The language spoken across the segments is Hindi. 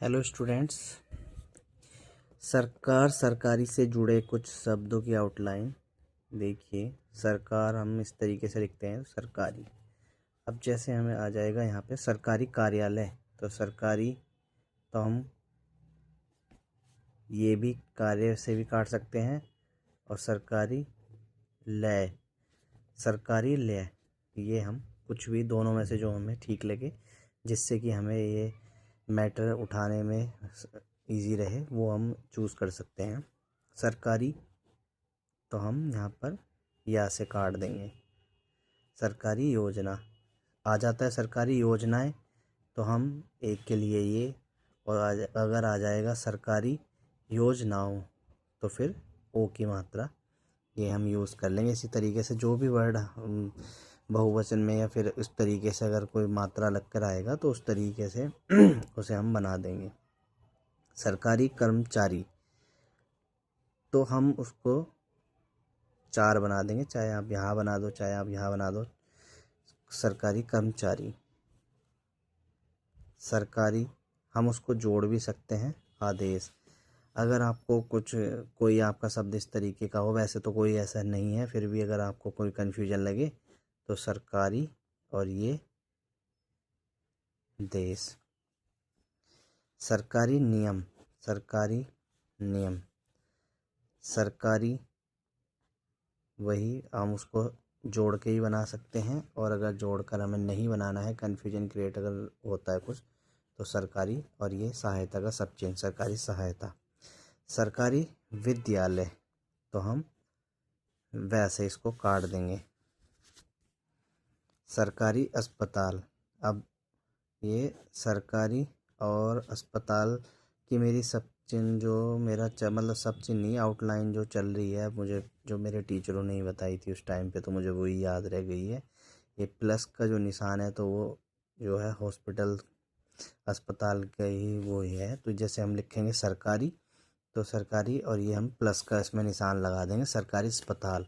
Hello students. सरकार सरकारी से जुड़े कुछ शब्दों की आउटलाइन देखिए। सरकार हम इस तरीके से लिखते हैं सरकारी। अब जैसे हमें आ जाएगा यहाँ पे सरकारी कार्यालय, तो सरकारी तो हम ये भी कार्य से भी काट सकते हैं। और सरकारी लय, सरकारी लय, ये हम कुछ भी दोनों में से जो हमें ठीक लगे, जिससे कि हमें ये मैटर उठाने में इजी रहे, वो हम चूज़ कर सकते हैं। सरकारी तो हम यहाँ पर या से काट देंगे। सरकारी योजना आ जाता है, सरकारी योजनाएं तो हम एक के लिए ये, और अगर आ जाएगा सरकारी योजनाओं तो फिर ओ की मात्रा ये हम यूज़ कर लेंगे। इसी तरीके से जो भी वर्ड बहुवचन में या फिर इस तरीके से अगर कोई मात्रा लग कर आएगा तो उस तरीके से उसे हम बना देंगे। सरकारी कर्मचारी तो हम उसको 4 बना देंगे, चाहे आप यहाँ बना दो चाहे आप यहाँ बना दो। सरकारी कर्मचारी, सरकारी हम उसको जोड़ भी सकते हैं आदेश। अगर आपको कोई आपका शब्द इस तरीके का हो, वैसे तो कोई ऐसा नहीं है, फिर भी अगर आपको कोई कन्फ्यूजन लगे तो सरकारी और ये देश। सरकारी नियम, सरकारी नियम, सरकारी वही हम उसको जोड़ के ही बना सकते हैं। और अगर जोड़कर हमें नहीं बनाना है, कन्फ्यूजन क्रिएट अगर होता है कुछ, तो सरकारी और ये सहायता का सब चेंज, सरकारी सहायता। सरकारी विद्यालय तो हम वैसे इसको काट देंगे। सरकारी अस्पताल, अब ये सरकारी और अस्पताल की मेरी सब चिन्ह जो मेरा मतलब सब चिन्ह नहीं, आउटलाइन जो चल रही है, मुझे जो मेरे टीचरों ने ही बताई थी उस टाइम पे, तो मुझे वही याद रह गई है। ये प्लस का जो निशान है तो वो जो है हॉस्पिटल अस्पताल का ही वो ही है। तो जैसे हम लिखेंगे सरकारी तो सरकारी और ये हम प्लस का इसमें निशान लगा देंगे, सरकारी अस्पताल।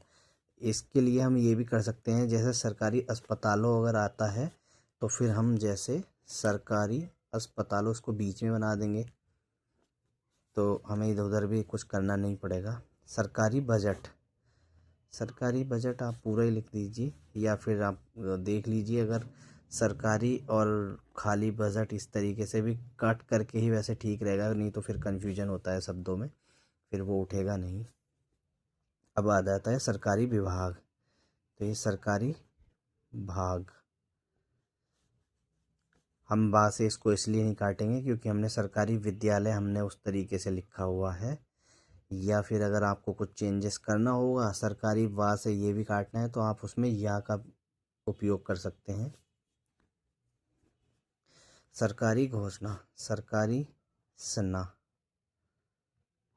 इसके लिए हम ये भी कर सकते हैं, जैसे सरकारी अस्पतालों अगर आता है तो फिर हम जैसे सरकारी अस्पतालों उसको बीच में बना देंगे, तो हमें इधर उधर भी कुछ करना नहीं पड़ेगा। सरकारी बजट, सरकारी बजट आप पूरा ही लिख दीजिए, या फिर आप देख लीजिए अगर सरकारी और खाली बजट इस तरीके से भी कट करके ही वैसे ठीक रहेगा, नहीं तो फिर कन्फ्यूजन होता है शब्दों में, फिर वो उठेगा नहीं। अब आ जाता है सरकारी विभाग, तो ये सरकारी भाग, हम बा से इसको इसलिए नहीं काटेंगे क्योंकि हमने सरकारी विद्यालय हमने उस तरीके से लिखा हुआ है। या फिर अगर आपको कुछ चेंजेस करना होगा, सरकारी वा से ये भी काटना है, तो आप उसमें या का उपयोग कर सकते हैं। सरकारी घोषणा, सरकारी सन्ना,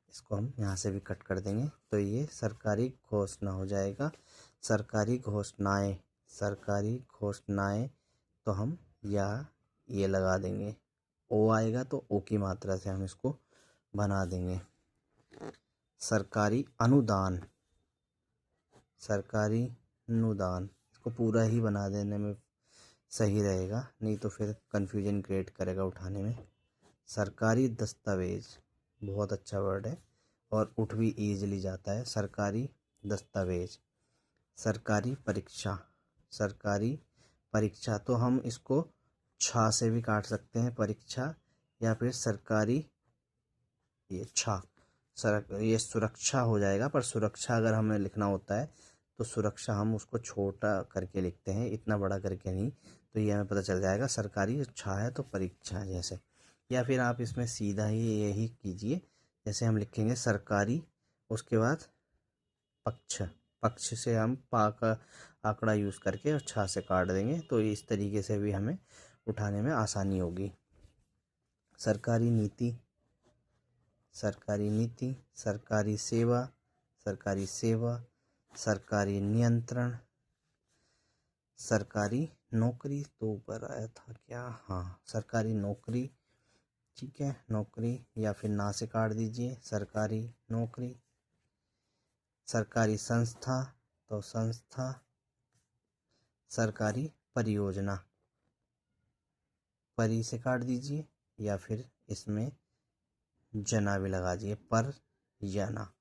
इसको हम यहाँ से भी कट कर देंगे, तो ये सरकारी घोषणा हो जाएगा। सरकारी घोषणाएं, सरकारी घोषणाएं तो हम या ये लगा देंगे, ओ आएगा तो ओ की मात्रा से हम इसको बना देंगे। सरकारी अनुदान, सरकारी अनुदान, इसको पूरा ही बना देने में सही रहेगा, नहीं तो फिर कन्फ्यूजन क्रिएट करेगा उठाने में। सरकारी दस्तावेज, बहुत अच्छा वर्ड है और उठ भी ईजिली जाता है। सरकारी दस्तावेज। सरकारी परीक्षा, सरकारी परीक्षा तो हम इसको छा से भी काट सकते हैं परीक्षा, या फिर सरकारी ये छा ये सुरक्षा हो जाएगा, पर सुरक्षा अगर हमें लिखना होता है तो सुरक्षा हम उसको छोटा करके लिखते हैं, इतना बड़ा करके नहीं, तो ये हमें पता चल जाएगा। सरकारी छा है तो परीक्षा जैसे, या फिर आप इसमें सीधा ही यही कीजिए, जैसे हम लिखेंगे सरकारी उसके बाद पक्ष, पक्ष से हम पा का आंकड़ा यूज़ करके और छा से काट देंगे, तो इस तरीके से भी हमें उठाने में आसानी होगी। सरकारी नीति, सरकारी नीति, सरकारी सेवा, सरकारी सेवा, सरकारी नियंत्रण, सरकारी नौकरी तो ऊपर आया था क्या, हाँ सरकारी नौकरी, ठीक है नौकरी, या फिर ना से काट दीजिए, सरकारी नौकरी। सरकारी संस्था तो संस्था, सरकारी परियोजना, परी से काट दीजिए, या फिर इसमें जना भी लगा दिए, पर जना।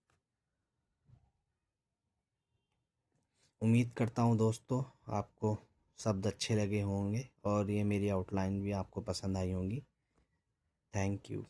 उम्मीद करता हूँ दोस्तों आपको शब्द अच्छे लगे होंगे और ये मेरी आउटलाइन भी आपको पसंद आई होंगी। Thank you.